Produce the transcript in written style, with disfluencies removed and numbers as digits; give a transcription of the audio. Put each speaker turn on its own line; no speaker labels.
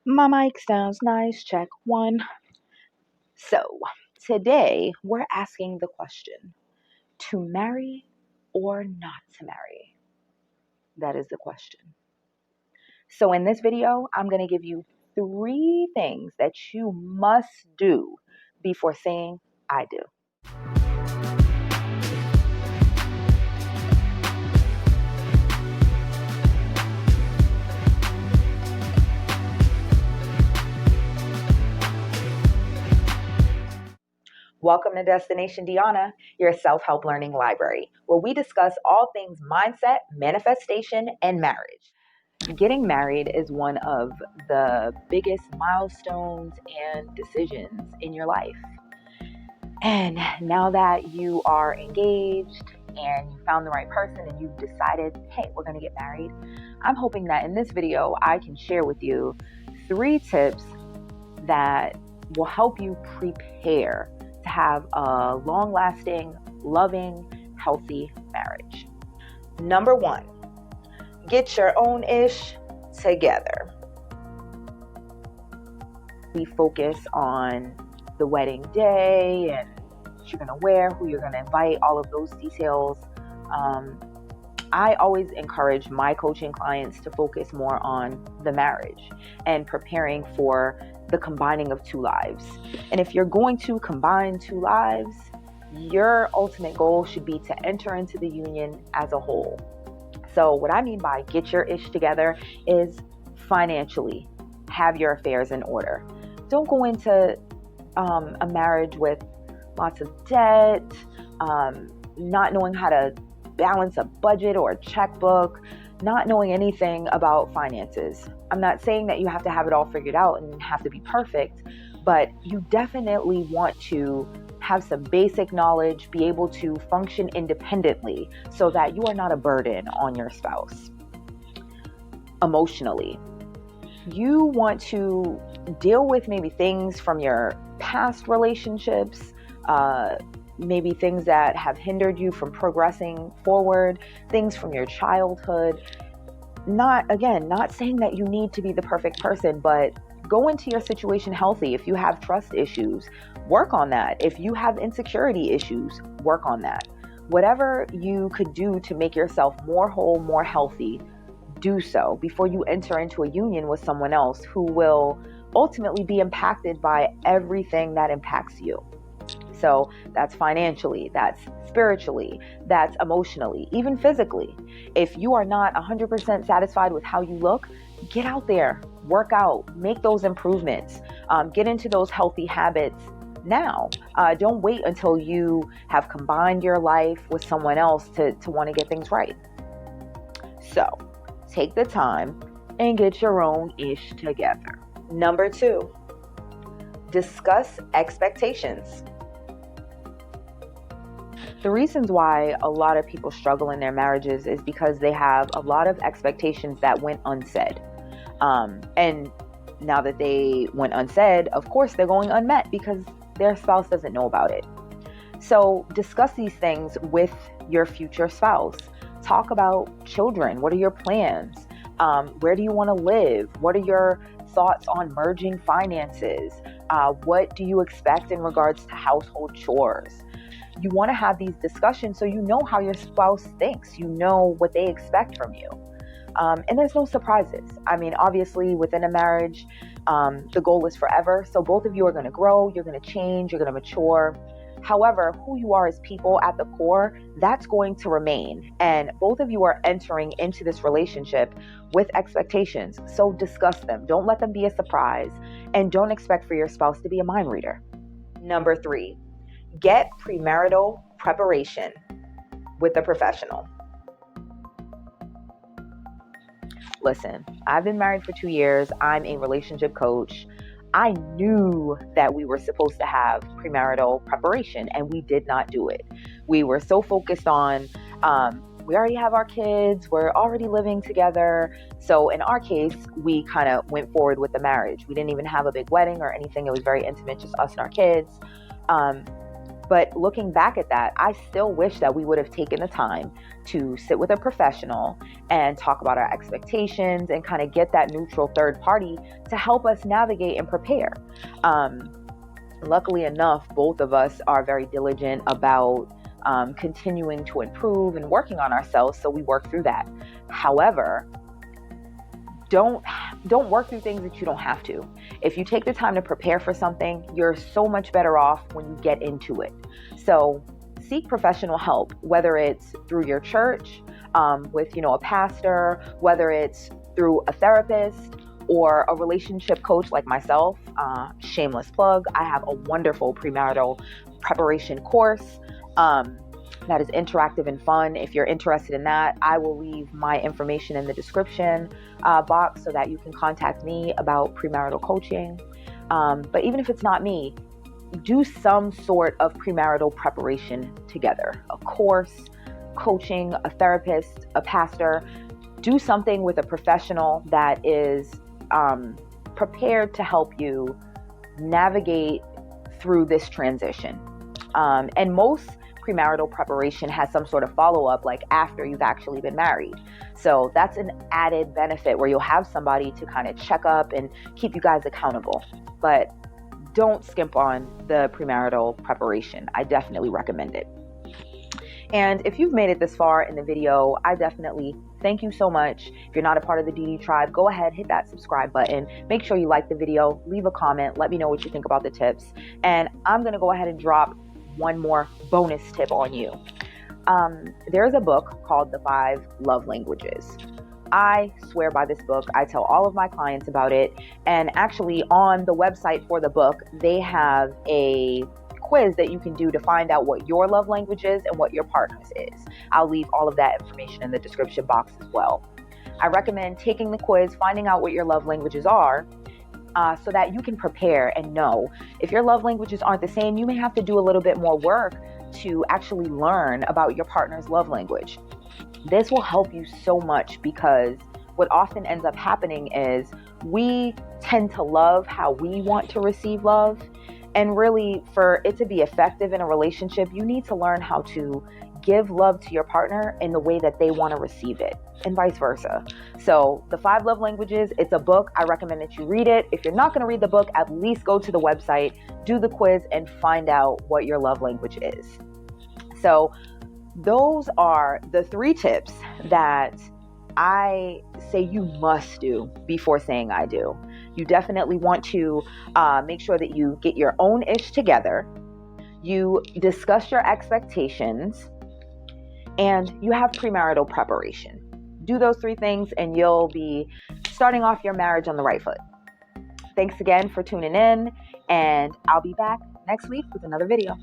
My mic sounds nice. Check one. So, today we're asking the question, to marry or not to marry? That is the question. So, in this video, I'm going to give you 3 things that you must do before saying, I do. Welcome to DestinationDionna, your self-help learning library, where we discuss all things mindset, manifestation, and marriage. Getting married is one of the biggest milestones and decisions in your life. And now that you are engaged and you found the right person and you've decided, hey, we're going to get married, I'm hoping that in this video, I can share with you 3 tips that will help you prepare to have a long-lasting, loving, healthy marriage. Number 1, get your own ish together. We focus on the wedding day and what you're going to wear, who you're going to invite, all of those details. I always encourage my coaching clients to focus more on the marriage and preparing for the combining of 2 lives. And if you're going to combine 2 lives, your ultimate goal should be to enter into the union as a whole. So what I mean by get your ish together is financially have your affairs in order. Don't go into a marriage with lots of debt, not knowing how to balance a budget or a checkbook, not knowing anything about finances. I'm not saying that you have to have it all figured out and have to be perfect, but you definitely want to have some basic knowledge, be able to function independently so that you are not a burden on your spouse. Emotionally, you want to deal with maybe things from your past relationships, maybe things that have hindered you from progressing forward, things from your childhood. Not saying that you need to be the perfect person, but go into your situation healthy. If you have trust issues, work on that. If you have insecurity issues, work on that. Whatever you could do to make yourself more whole, more healthy, do so before you enter into a union with someone else who will ultimately be impacted by everything that impacts you. So that's financially, that's spiritually, that's emotionally, even physically. If you are not 100% satisfied with how you look, get out there, work out, make those improvements, get into those healthy habits now. Don't wait until you have combined your life with someone else to want to get things right. So take the time and get your own ish together. Number 2, discuss expectations. The reasons why a lot of people struggle in their marriages is because they have a lot of expectations that went unsaid. And now that they went unsaid, of course, they're going unmet because their spouse doesn't know about it. So discuss these things with your future spouse. Talk about children. What are your plans? Where do you want to live? What are your thoughts on merging finances? What do you expect in regards to household chores? You want to have these discussions so you know how your spouse thinks. You know what they expect from you. And there's no surprises. I mean, obviously, within a marriage, the goal is forever. So both of you are going to grow, you're going to change, you're going to mature. However, who you are as people at the core, that's going to remain. And both of you are entering into this relationship with expectations. So discuss them. Don't let them be a surprise. And don't expect for your spouse to be a mind reader. Number 3, get premarital preparation with a professional. Listen, I've been married for 2 years. I'm a relationship coach. I knew that we were supposed to have premarital preparation, and we did not do it. We were so focused on, we already have our kids, we're already living together. So in our case, we kind of went forward with the marriage. We didn't even have a big wedding or anything. It was very intimate, just us and our kids. But looking back at that, I still wish that we would have taken the time to sit with a professional and talk about our expectations and kind of get that neutral third party to help us navigate and prepare. Luckily enough, both of us are very diligent about continuing to improve and working on ourselves, so we work through that. However, don't work through things that you don't have to. If you take the time to prepare for something, you're so much better off when you get into it. So seek professional help, whether it's through your church, with a pastor, whether it's through a therapist or a relationship coach like myself. Shameless plug, I have a wonderful premarital preparation course that is interactive and fun. If you're interested in that, I will leave my information in the description box so that you can contact me about premarital coaching. But even if it's not me, do some sort of premarital preparation together. A course, coaching, a therapist, a pastor. Do something with a professional that is prepared to help you navigate through this transition. And most premarital preparation has some sort of follow-up, like after you've actually been married. So that's an added benefit where you'll have somebody to kind of check up and keep you guys accountable. But don't skimp on the premarital preparation. I definitely recommend it. And if you've made it this far in the video, I definitely thank you so much. If you're not a part of the DD tribe, go ahead, hit that subscribe button. Make sure you like the video, leave a comment, let me know what you think about the tips. And I'm going to go ahead and drop one more bonus tip on you. There's a book called The 5 Love Languages. I swear by this book. I tell all of my clients about it. And actually on the website for the book, they have a quiz that you can do to find out what your love language is and what your partner's is. I'll leave all of that information in the description box as well. I recommend taking the quiz, finding out what your love languages are, so that you can prepare and know. If your love languages aren't the same, you may have to do a little bit more work to actually learn about your partner's love language. This will help you so much, because what often ends up happening is we tend to love how we want to receive love. And really, for it to be effective in a relationship, you need to learn how to give love to your partner in the way that they want to receive it, and vice versa. So The 5 Love Languages, it's a book. I recommend that you read it. If you're not going to read the book, at least go to the website, do the quiz, and find out what your love language is. So those are the 3 tips that I say you must do before saying I do. You definitely want to make sure that you get your own ish together. You discuss your expectations, and you have premarital preparation. Do those 3 things and you'll be starting off your marriage on the right foot. Thanks again for tuning in, and I'll be back next week with another video.